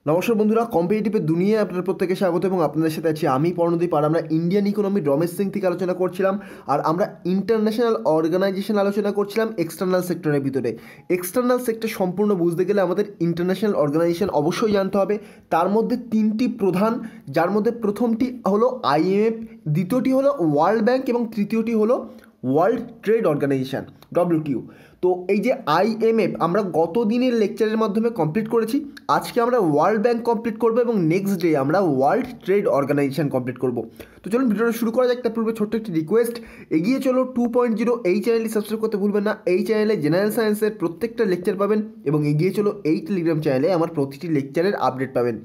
নমস্কার বন্ধুরা, কম্পিটিটিভের দুনিয়ায় আপনাদের প্রত্যেকে স্বাগত এবং আপনাদের সাথে আছি আমি পর্ণদীপ। আর আমরা ইন্ডিয়ান ইকোনমি ডোমেস্টিক থেকে আলোচনা করছিলাম, আর আমরা ইন্টারন্যাশনাল অর্গানাইজেশন আলোচনা করছিলাম এক্সটার্নাল সেক্টরের ভিতরে। এক্সটার্নাল সেক্টর সম্পূর্ণ বুঝতে গেলে আমাদের ইন্টারন্যাশনাল অর্গানাইজেশন অবশ্যই জানতে হবে। তার মধ্যে তিনটি প্রধান, যার মধ্যে প্রথমটি হলো আইএমএফ, দ্বিতীয়টি হলো ওয়ার্ল্ড ব্যাংক এবং তৃতীয়টি হলো ওয়ার্ল্ড ট্রেড অর্গানাইজেশন WTO। তো এই যে আইএমএফ আমরা গত দিনের লেকচারের মাধ্যমে কমপ্লিট করেছি, আজকে আমরা ওয়ার্ল্ড ব্যাংক কমপ্লিট করবো এবং নেক্সট ডে আমরা ওয়ার্ল্ড ট্রেড অর্গানাইজেশন কমপ্লিট করব। তো চলুন ভিডিওটা শুরু করা যাক। তার পূর্বে ছোট্ট একটি রিকোয়েস্ট, এগিয়ে চলো 2.0 এই চ্যানেলটি সাবস্ক্রাইব করতে ভুলবেন না। এই চ্যানেলে জেনারেল সায়েন্সের প্রত্যেকটা লেকচার পাবেন এবং এগিয়ে চলো এই টেলিগ্রাম চ্যানেলে আমার প্রতিটি লেকচারের আপডেট পাবেন।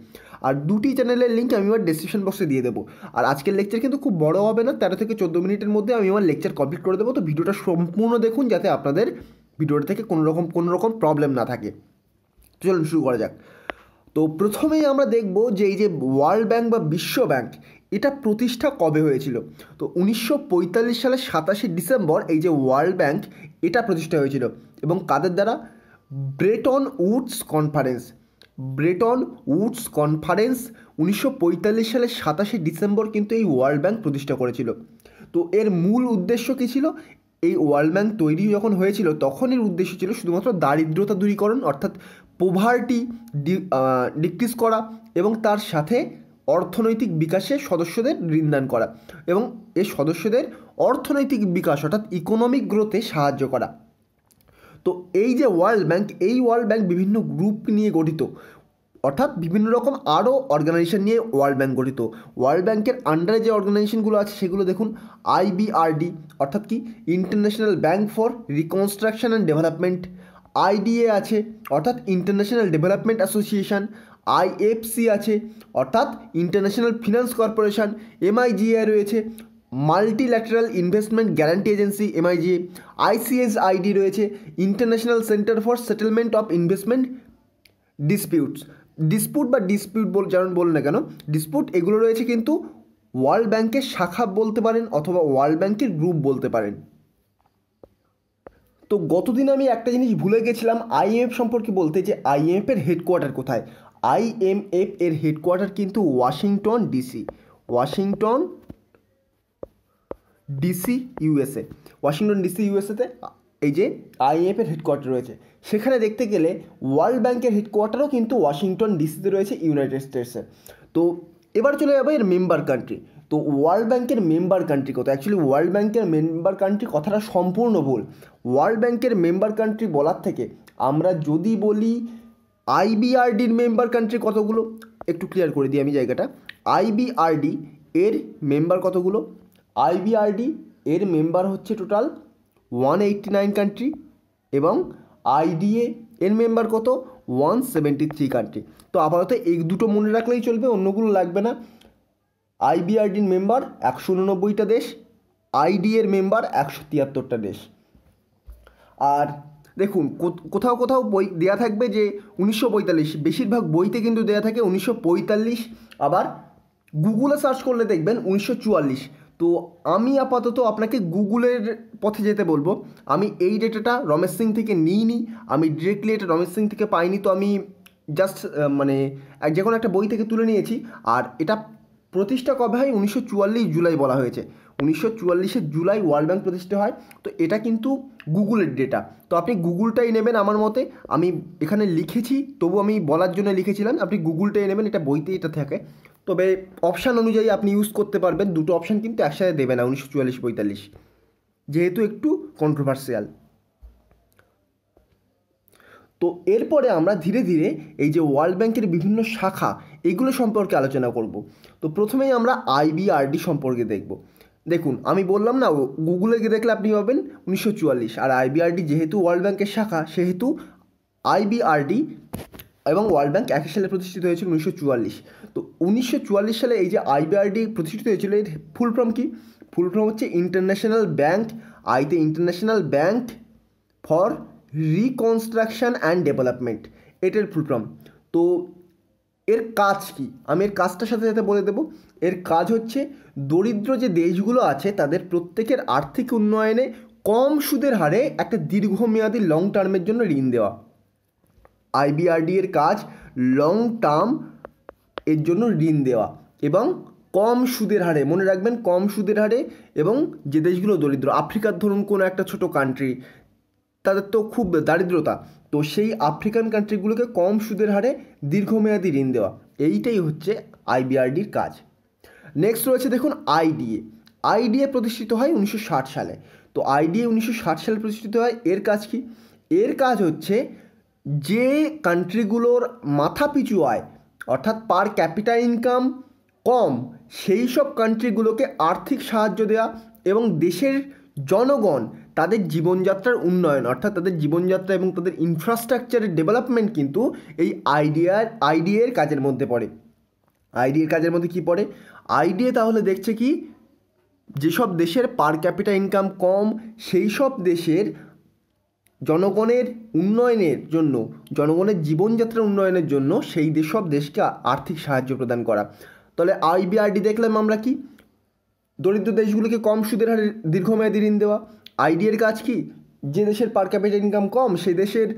আর দুটি চ্যানেলের লিঙ্ক আমি আমার ডেসক্রিপশন বক্সে দিয়ে দেবো। আর আজকের লেকচার কিন্তু খুব বড় হবে না, 13 থেকে 14 মিনিটের মধ্যে আমি আমার লেকচার কমপ্লিট করে দেবো। তো ভিডিওটা সম্পূর্ণ দেখুন যাতে আপনাদের ভিডিওটা থেকে কোনো রকম প্রবলেম না থাকে। তো চলুন শুরু করা যাক। তো প্রথমেই আমরা দেখব যে এই যে ওয়ার্ল্ড ব্যাংক বা বিশ্ব ব্যাংক, এটা প্রতিষ্ঠা কবে হয়েছিল। তো 1945 সালের 27শে ডিসেম্বর এই যে ওয়ার্ল্ড ব্যাংক এটা প্রতিষ্ঠা হয়েছিল এবং কাদের দ্বারা? Bretton Woods conference. Bretton Woods conference 1945 সালের 27শে ডিসেম্বর কিন্তু এই ওয়ার্ল্ড ব্যাংক প্রতিষ্ঠা করেছিল। তো এর মূল উদ্দেশ্য কী ছিল? এই ওয়ার্ল্ড ব্যাংক তৈরি যখন হয়েছিল তখন এর উদ্দেশ্য ছিল শুধুমাত্র দারিদ্রতা দূরীকরণ, অর্থাৎ পোভার্টি ডিক্রিজ করা এবং তার সাথে অর্থনৈতিক বিকাশে সদস্যদের ঋণদান করা এবং এই সদস্যদের অর্থনৈতিক বিকাশ অর্থাৎ ইকোনমিক গ্রোথে সাহায্য করা। তো এই যে ওয়ার্ল্ড ব্যাংক, এই ওয়ার্ল্ড ব্যাংক বিভিন্ন গ্রুপ নিয়ে গঠিত, অর্থাৎ বিভিন্ন রকম আরও অর্গানাইজেশন নিয়ে ওয়ার্ল্ড ব্যাংক গঠিত। ওয়ার্ল্ড ব্যাংকের আন্ডারে যে অর্গানাইজেশনগুলো আছে সেগুলো দেখুন। IBRD অর্থাৎ কি international bank for reconstruction and development. IDA আছে অর্থাৎ ইন্টারন্যাশনাল ডেভেলপমেন্ট অ্যাসোসিয়েশন। IFC আছে অর্থাৎ ইন্টারন্যাশনাল ফিনান্স কর্পোরেশন। MIGA রয়েছে multilateral investment guarantee agency MIGA। ICSID রয়েছে international centre for settlement of investment dispute বা ডিসপিউট যেমন বলুন না কেন, ডিসপিউট এগুলো রয়েছে কিন্তু ওয়ার্ল্ড ব্যাংকের শাখা বলতে পারেন অথবা ওয়ার্ল্ড ব্যাংকের গ্রুপ বলতে পারেন। তো গতদিন আমি একটা জিনিস ভুলে গেছিলাম IMF সম্পর্কে বলতে, যে IMF এর হেডকোয়ার্টার কোথায়। IMF এর হেডকোয়ার্টার কিন্তু Washington DC। Washington DC USA। Washington DC USAতে এই যে IMF এর হেডকোয়ার্টার রয়েছে। সেখানে দেখতে গেলে ওয়ার্ল্ড ব্যাংকের হেডকোয়ার্টারও কিন্তু ওয়াশিংটন DCতে রয়েছে, ইউনাইটেড স্টেটসে। তো এবার চলে যাবে এর মেম্বার কান্ট্রি। তো ওয়ার্ল্ড ব্যাংকের মেম্বার কান্ট্রি কত? অ্যাকচুয়ালি ওয়ার্ল্ড ব্যাংকের মেম্বার কান্ট্রি কথাটা সম্পূর্ণ ভুল। ওয়ার্ল্ড ব্যাংকের মেম্বার কান্ট্রি বলার থেকে আমরা যদি বলি IBRDর মেম্বার কান্ট্রি কতগুলো, একটু ক্লিয়ার করে দিই আমি জায়গাটা। IBRD এর মেম্বার কতগুলো? IBRD এর মেম্বার হচ্ছে টোটাল 189 কান্ট্রি এবং IDA এর মেম্বার কত? 173 কান্ট্রি। তো আপাতত এই দুটো মনে রাখলেই চলবে, অন্যগুলো লাগবে না। IBRDর মেম্বার 189টা দেশ, IDA এর মেম্বার 173টা দেশ। আর দেখুন কোথাও কোথাও বই দেওয়া থাকবে যে 1945, বেশিরভাগ বইতে কিন্তু দেওয়া থাকে 1945, আবার গুগলে সার্চ করলে দেখবেন 1944। তো আমি আপাতত আপনাকে গুগলের পথে যেতে বলবো। আমি এই ডেটাটা রমেশ সিং থেকে নিইনি, আমি ডিরেক্টলি এটা রমেশ সিং থেকে পাইনি। তো আমি জাস্ট মানে যে কোনো একটা বই থেকে তুলে নিয়েছি। আর এটা প্রতিষ্ঠা কবে হয়? 1944 জুলাই বলা হয়েছে। 1944 জুলাই ওয়ার্ল্ড ব্যাংক প্রতিষ্ঠা হয়। তো এটা কিন্তু গুগলের ডেটা, তো আপনি গুগলটাই নেবেন আমার মতে। আমি এখানে লিখেছি, তবু আমি বলার জন্য লিখেছিলাম, আপনি গুগলটাই নেবেন, এটা বইতে এটা থাকে। তবে অপশান অনুযায়ী আপনি ইউজ করতে পারবেন, দুটো অপশান কিন্তু একসাথে দেবে না 1944-45, যেহেতু একটু কন্ট্রোভার্সিয়াল। তো এরপরে আমরা ধীরে ধীরে এই যে ওয়ার্ল্ড ব্যাংকের বিভিন্ন শাখা এগুলো সম্পর্কে আলোচনা করব। তো প্রথমেই আমরা IBRD সম্পর্কে দেখব। দেখুন আমি বললাম না, গুগলে গিয়ে দেখলে আপনি পাবেন 1944, আর IBRD যেহেতু ওয়ার্ল্ড ব্যাংকের শাখা সেহেতু IBRD এবং ওয়ার্ল্ড ব্যাংক একই সালে প্রতিষ্ঠিত হয়েছিল 1944। তো 1944 সালে এই যে IBRD প্রতিষ্ঠিত হয়েছিল, এর ফুল ফর্ম কি? ফুল ফর্ম হচ্ছে ইন্টারন্যাশনাল ব্যাংক, আইতে international bank for reconstruction and development, এটার ফুল ফর্ম। তো এর কাজ কি আমি এর কাজটার সাথে সাথে বলে দেবো। এর কাজ হচ্ছে দরিদ্র যে দেশগুলো আছে তাদের প্রত্যেকের আর্থিক উন্নয়নে কম সুদের হারে একটা দীর্ঘমেয়াদী লং টার্মের জন্য ঋণ দেওয়া। আইবিআরডি এর কাজ লং টার্ম এর জন্য ঋণ দেওয়া এবং কম সুদের হারে, মনে রাখবেন কম সুদের হারে, এবং যে দেশগুলো দরিদ্র, আফ্রিকার ধরুন কোনো একটা ছোট কান্ট্রি, তাদের তো খুব দারিদ্রতা, তো সেই আফ্রিকান কান্ট্রিগুলোকে কম সুদের হারে দীর্ঘমেয়াদী ঋণ দেওয়া, এইটাই হচ্ছে আইবিআরডির কাজ। নেক্সট রয়েছে দেখুন আইডিএ। আইডিএ প্রতিষ্ঠিত হয় 1960 সালে। তো আইডিএ 1960 সালে প্রতিষ্ঠিত হয়। এর কাজ কি? এর কাজ হচ্ছে যে কান্ট্রিগুলোর মাথাপিছু আয় অর্থাৎ পার ক্যাপিটা ইনকাম কম, সেই সব কান্ট্রিগুলোকে আর্থিক সাহায্য দেওয়া এবং দেশের জনগণ তাদের জীবনযাত্রার উন্নয়ন অর্থাৎ তাদের জীবনযাত্রা এবং তাদের ইনফ্রাস্ট্রাকচারের ডেভেলপমেন্ট কিন্তু এই আইডিএর কাজের মধ্যে পড়ে। আইডিএর কাজের মধ্যে কি পড়ে? আইডিএ তাহলে দেখছে কি, যেসব দেশের পার ক্যাপিটা ইনকাম কম সেই সব দেশের জনগণের উন্নয়নের জন্য, জনগণের জীবনযাত্রার উন্নয়নের জন্য সেই সব দেশকে আর্থিক সাহায্য প্রদান করা। তাহলে আইবিআরডি দেখলাম আমরা কি, দরিদ্র দেশগুলোকে কম সুদের হারে দীর্ঘমেয়াদী ঋণ দেওয়া। আইডিএর কাজ কি? যে দেশের পার ক্যাপিটা ইনকাম কম সেই দেশের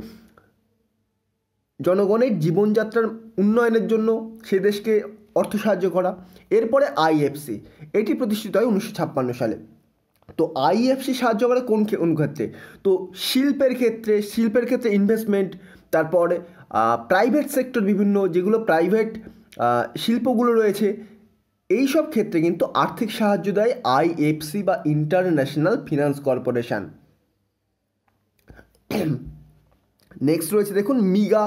জনগণের জীবনযাত্রার উন্নয়নের জন্য সেই দেশকে অর্থ সাহায্য করা। এরপরে আইএফসি, এটি প্রতিষ্ঠিত হয় 1956 সালে। তো আইএফসি সাহায্য করে কোন ক্ষেত্রে? তো শিল্পের ক্ষেত্রে ইনভেস্টমেন্ট, তারপরে প্রাইভেট সেক্টর, বিভিন্ন যেগুলো প্রাইভেট শিল্পগুলো রয়েছে, এই সব ক্ষেত্রে কিন্তু আর্থিক সাহায্য দেয় আইএফসি বা ইন্টারন্যাশনাল ফিনান্স কর্পোরেশন। নেক্সট রয়েছে দেখুন মিগা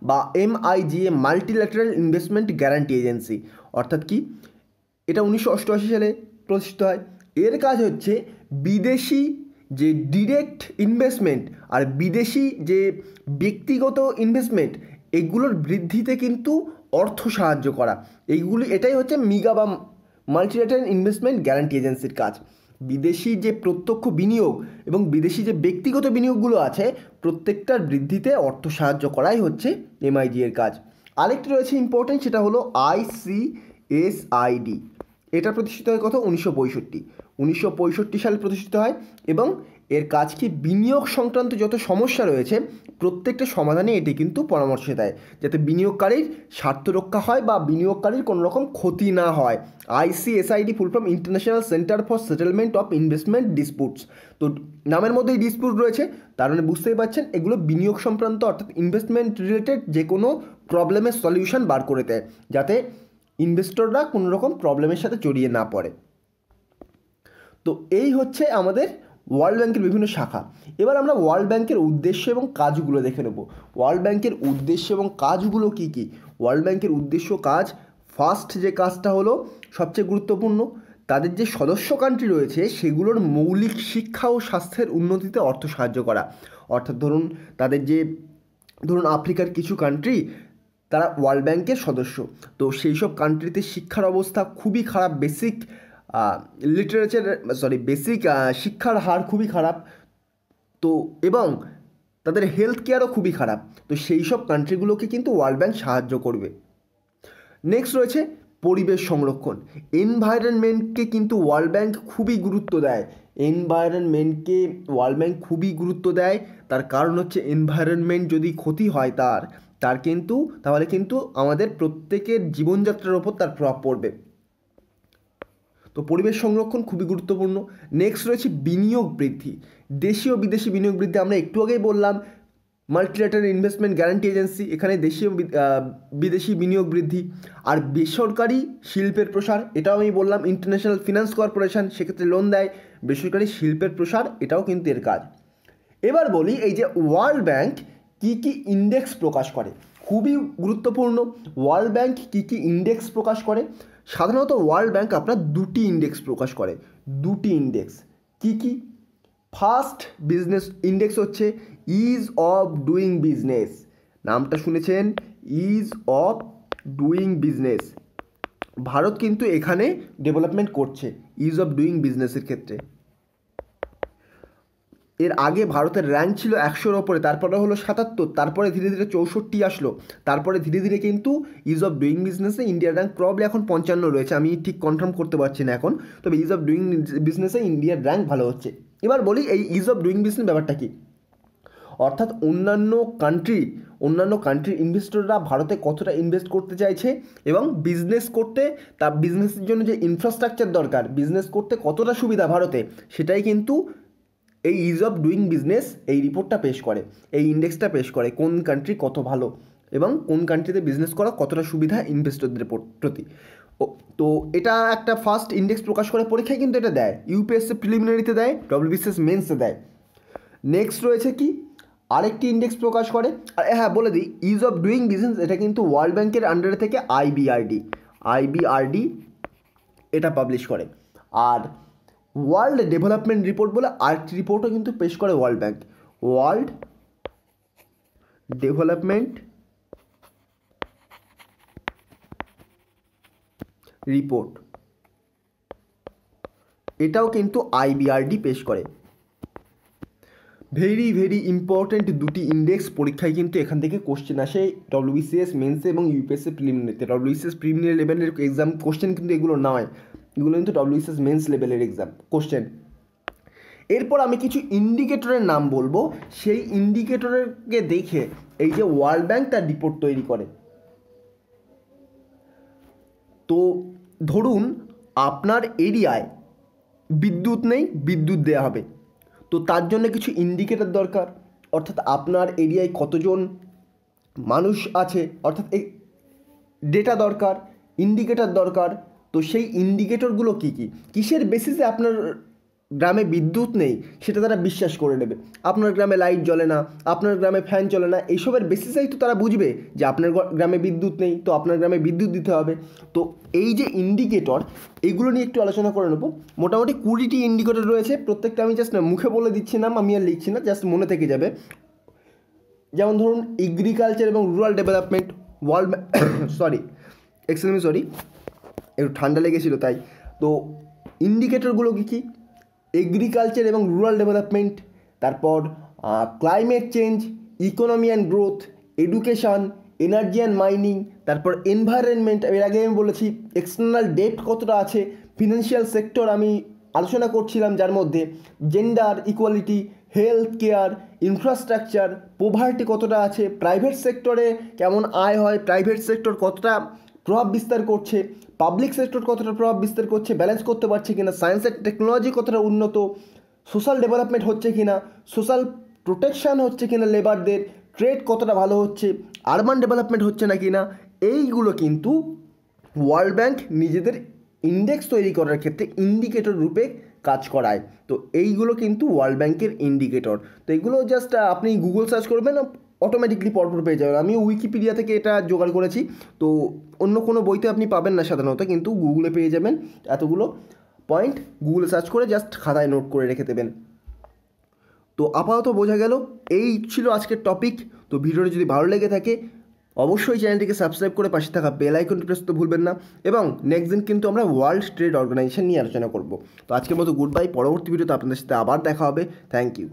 বা MIGA, multilateral investment guarantee agency. অর্থাৎ কি? এটা 1988 সালে প্রতিষ্ঠিত হয়। এর কাজ হচ্ছে বিদেশি যে ডিরেক্ট ইনভেস্টমেন্ট আর বিদেশি যে ব্যক্তিগত ইনভেস্টমেন্ট, এগুলোর বৃদ্ধিতে কিন্তু অর্থ সাহায্য করা। এটাই হচ্ছে মিগা বা মাল্টিল্যাটারাল ইনভেস্টমেন্ট গ্যারান্টি এজেন্সির কাজ। বিদেশি যে প্রত্যক্ষ বিনিয়োগ এবং বিদেশি যে ব্যক্তিগত বিনিয়োগগুলো আছে, প্রত্যেকটার বৃদ্ধিতে অর্থ সাহায্য করাই হচ্ছে MIGA এর কাজ। আরেকটি রয়েছে ইম্পর্টেন্ট, সেটা হলো ICSID। এটা প্রতিষ্ঠিত হয় কত? 1965 সালে প্রতিষ্ঠিত হয় এবং এর কাজ কি? বিনিয়োগ সংক্রান্ত যত সমস্যা রয়েছে প্রত্যেকটা সমাধানে এটি কিন্তু পরামর্শ দেয়, যাতে বিনিয়োগকারীর স্বার্থ রক্ষা হয় বা বিনিয়োগকারীর কোনো রকম ক্ষতি না হয়। ICSID full form international centre for settlement of investment disputes. তো নামের মধ্যেই ডিসপুট রয়েছে, তার মানে বুঝতেই পারছেন এগুলো বিনিয়োগ সংক্রান্ত অর্থাৎ ইনভেস্টমেন্ট রিলেটেড যে কোনো প্রবলেমের সলিউশন বার করে দেয়, যাতে ইনভেস্টররা কোনো রকম প্রবলেমের সাথে জড়িয়ে না পড়ে। তো এই হচ্ছে আমাদের ওয়ার্ল্ড ব্যাংকের বিভিন্ন শাখা। এবার আমরা ওয়ার্ল্ড ব্যাংকের উদ্দেশ্য এবং কাজগুলো দেখে নেব। ওয়ার্ল্ড ব্যাংকের উদ্দেশ্য এবং কাজগুলো কি কি? ওয়ার্ল্ড ব্যাংকের উদ্দেশ্য কাজ, ফার্স্ট যে কাজটা হলো সবচেয়ে গুরুত্বপূর্ণ, তাদের যে সদস্য কান্ট্রি রয়েছে সেগুলোর মৌলিক শিক্ষা ও স্বাস্থ্যের উন্নতিতে অর্থ সাহায্য করা। অর্থাৎ ধরুন আফ্রিকার কিছু কান্ট্রি তারা ওয়ার্ল্ড ব্যাংকের সদস্য, তো সেই সব কান্ট্রিতে শিক্ষার অবস্থা খুবই খারাপ, বেসিক শিক্ষার হার খুবই খারাপ, তো এবং তাদের হেলথ কেয়ারও খুবই খারাপ, তো সেই সব কান্ট্রিগুলোকে কিন্তু ওয়ার্ল্ড ব্যাংক সাহায্য করবে। নেক্সট রয়েছে পরিবেশ সংরক্ষণ। এনভায়রনমেন্টকে কিন্তু ওয়ার্ল্ড ব্যাংক খুবই গুরুত্ব দেয়। খুবই গুরুত্ব দেয়, তার কারণ হচ্ছে এনভায়রনমেন্ট যদি ক্ষতি হয় তাহলে কিন্তু আমাদের প্রত্যেকের জীবনযাত্রার ওপর তার প্রভাব পড়বে। তো পরিবেশ সংরক্ষণ খুবই গুরুত্বপূর্ণ। নেক্সট রয়েছে বিনিয়োগ বৃদ্ধি। দেশীয় বিদেশি বিনিয়োগ বৃদ্ধি, আমরা একটু আগেই বললাম মাল্টিল্যাটারাল ইনভেস্টমেন্ট গ্যারান্টি এজেন্সি, এখানে দেশীয় বিদেশি বিনিয়োগ বৃদ্ধি। আর বেসরকারি শিল্পের প্রসার, এটাও আমি বললাম ইন্টারন্যাশনাল ফিনান্স কর্পোরেশন, সেক্ষেত্রে লোন দেয়। বেসরকারি শিল্পের প্রসার, এটাও কিন্তু এর কাজ। এবার বলি এই যে ওয়ার্ল্ড ব্যাংক কী কী ইন্ডেক্স প্রকাশ করে, খুবই গুরুত্বপূর্ণ। ওয়ার্ল্ড ব্যাংক কী কী ইন্ডেক্স প্রকাশ করে? সাধারণত ওয়ার্ল্ড ব্যাংক আপনার দুটি ইন্ডেক্স প্রকাশ করে। দুটি ইন্ডেক্স কী কী? ফার্স্ট বিজনেস ইন্ডেক্স হচ্ছে ইজ অফ ডুইং বিজনেস, নামটা শুনেছেন, is of doing business. Bharat কিন্তু এখানে ডেভেলপমেন্ট করছে ইজ অফ ডুইং বিজনেসের ক্ষেত্রে। এর আগে ভারতের র্যাঙ্ক ছিল 100-র ওপরে, তারপরে হলো 77, তারপরে ধীরে ধীরে 64 আসলো, তারপরে ধীরে ধীরে কিন্তু ইজ অফ ডুইং বিজনেসে ইন্ডিয়ার র্যাঙ্ক প্রবলি এখন 55 রয়েছে, আমি ঠিক কনফার্ম করতে পারছি না এখন, তবে ইজ অফ ডুইং বিজনেসে ইন্ডিয়ার র্যাঙ্ক ভালো হচ্ছে। এবার বলি এই ইজ অফ ডুইং বিজনেস ব্যাপারটা কী, অর্থাৎ অন্যান্য কান্ট্রি অন্যান্য কান্ট্রির ইনভেস্টররা ভারতে কতটা ইনভেস্ট করতে চাইছে এবং বিজনেস করতে, তার বিজনেসের জন্য যে ইনফ্রাস্ট্রাকচার দরকার, বিজনেস করতে কতটা সুবিধা ভারতে, সেটাই কিন্তু এই ইজ অফ ডুইং বিজনেস এই রিপোর্টটা পেশ করে, এই ইন্ডেক্সটা পেশ করে, কোন কান্ট্রি কত ভালো এবং কোন কান্ট্রিতে বিজনেস করা কতটা সুবিধা ইনভেস্টরদের প্রতি। তো এটা একটা ফার্স্ট ইন্ডেক্স প্রকাশ করে, পরীক্ষায় কিন্তু এটা দেয়, ইউপিএসসি প্রিলিমিনারিতে দেয়, ডব্লিউবিসিএস মেন্সে দেয়। নেক্সট রয়েছে কি, আরেকটি ইন্ডেক্স প্রকাশ করে, আর হ্যাঁ বলে দিই, ইজ অফ ডুইং বিজনেস এটা কিন্তু ওয়ার্ল্ড ব্যাংকের আন্ডারে থেকে আইবিআরডি এটা পাবলিশ করে। আর ওয়ার্ল্ড ডেভেলপমেন্ট রিপোর্ট বলে আরেকটি রিপোর্টও কিন্তু পেশ করে world bank, world development report, এটাও কিন্তু আইবিআরডি পেশ করে। ভেরি ইম্পর্ট্যান্ট দুটি ইন্ডেক্স, পরীক্ষায় কিন্তু এখান থেকে কোশ্চেন আসে ডব্লিউবিসিএস মেন্সে এবং ইউপিএসসি প্রিলিমিনারিতে। ডব্লিউবিসিএস প্রিলিমিনারি লেভেলের এক্সাম কোশ্চেন কিন্তু এগুলো নয়, এগুলো কিন্তু ডব্লিউবিসিএস মেন্স লেভেলের এক্সাম কোশ্চেন। এরপর আমি কিছু ইন্ডিকেটরের নাম বলবো, সেই ইন্ডিকেটরকে দেখে এই যে ওয়ার্ল্ড ব্যাংক তার রিপোর্ট তৈরি করে। তো ধরুন আপনার এরিয়ায় বিদ্যুৎ নেই, বিদ্যুৎ দেওয়া হবে, তো তার জন্য কিছু ইন্ডিকেটর দরকার, অর্থাৎ আপনার এরিয়ায় কতজন মানুষ আছে, অর্থাৎ এই ডেটা দরকার, ইন্ডিকেটর দরকার। তো সেই ইন্ডিকেটরগুলো কী কী, কিসের বেসিসে আপনার গ্রামে বিদ্যুৎ নেই সেটা তারা বিশ্বাস করে নেবে। আপনার গ্রামে লাইট জ্বলে না, আপনার গ্রামে ফ্যান চলে না, এইসবের বেসিসেই তো তারা বুঝবে যে আপনার গ্রামে বিদ্যুৎ নেই, তো আপনার গ্রামে বিদ্যুৎ দিতে হবে। তো এই যে ইন্ডিকেটর, এগুলো নিয়ে একটু আলোচনা করে নেব। মোটামুটি 20টি ইন্ডিকেটর রয়েছে, প্রত্যেকটা আমি জাস্ট মুখে বলে দিচ্ছি নাম, আমি আর লিখছি না, জাস্ট মনে থেকে যাবে। যেমন ধরুন এগ্রিকালচার এবং রুরাল ডেভেলপমেন্ট, ওয়ার্ল্ড সরি একটু ঠান্ডা লেগেছিল তাই। তো ইন্ডিকেটরগুলো কী কী, এগ্রিকালচার এবং রুরাল ডেভেলপমেন্ট, তারপর climate change, economy and growth, education, energy and mining, তারপর এনভায়রনমেন্ট, এর আগে আমি বলেছি, এক্সটার্নাল ডেট কতটা আছে, ফিনান্সিয়াল সেক্টর আমি আলোচনা করছিলাম যার মধ্যে gender equality, health care, infrastructure, poverty কতটা আছে, প্রাইভেট সেক্টরে কেমন আয় হয়, প্রাইভেট সেক্টর কতটা প্রভাব বিস্তার করছে, পাবলিক সেক্টর কতটা প্রভাব বিস্তার করছে, ব্যালেন্স করতে পারছে কিনা, সায়েন্স অ্যান্ড টেকনোলজি কতটা উন্নত, সোশ্যাল ডেভেলপমেন্ট হচ্ছে কিনা, সোশ্যাল প্রোটেকশান হচ্ছে কিনা লেবারদের, ট্রেড কতটা ভালো হচ্ছে, আরবান ডেভেলপমেন্ট হচ্ছে না কিনা, এইগুলো কিন্তু ওয়ার্ল্ড ব্যাংক নিজেদের ইন্ডেক্স তৈরি করার ক্ষেত্রে ইন্ডিকেটর রূপে কাজ করায়। তো এইগুলো কিন্তু ওয়ার্ল্ড ব্যাংকের ইন্ডিকেটর। তো এগুলো জাস্ট আপনি গুগল সার্চ করবেন, অটোমেটিকলি পরপর পেয়ে যাবেন। আমি উইকিপিডিয়া থেকে এটা জোগাড় করেছি, তো অন্য কোনো বইতে আপনি পাবেন না সাধারণত, কিন্তু গুগলে পেয়ে যাবেন এতগুলো পয়েন্ট। গুগলে সার্চ করে জাস্ট খাতায় নোট করে রেখে দেবেন। তো আপাতত বোঝা গেল, এই ছিল আজকের টপিক। তো ভিডিওটি যদি ভালো লেগে থাকে অবশ্যই চ্যানেলটিকে সাবস্ক্রাইব করে পাশে থাকা বেল আইকনটি প্রেস করতে ভুলবেন না, এবং নেক্সট দিন কিন্তু আমরা ওয়ার্ল্ড ট্রেড অর্গানাইজেশন নিয়ে আলোচনা করব। তো আজকের মতো গুড বাই, পরবর্তী ভিডিওতে আপনাদের সাথে আবার দেখা হবে। Thank you.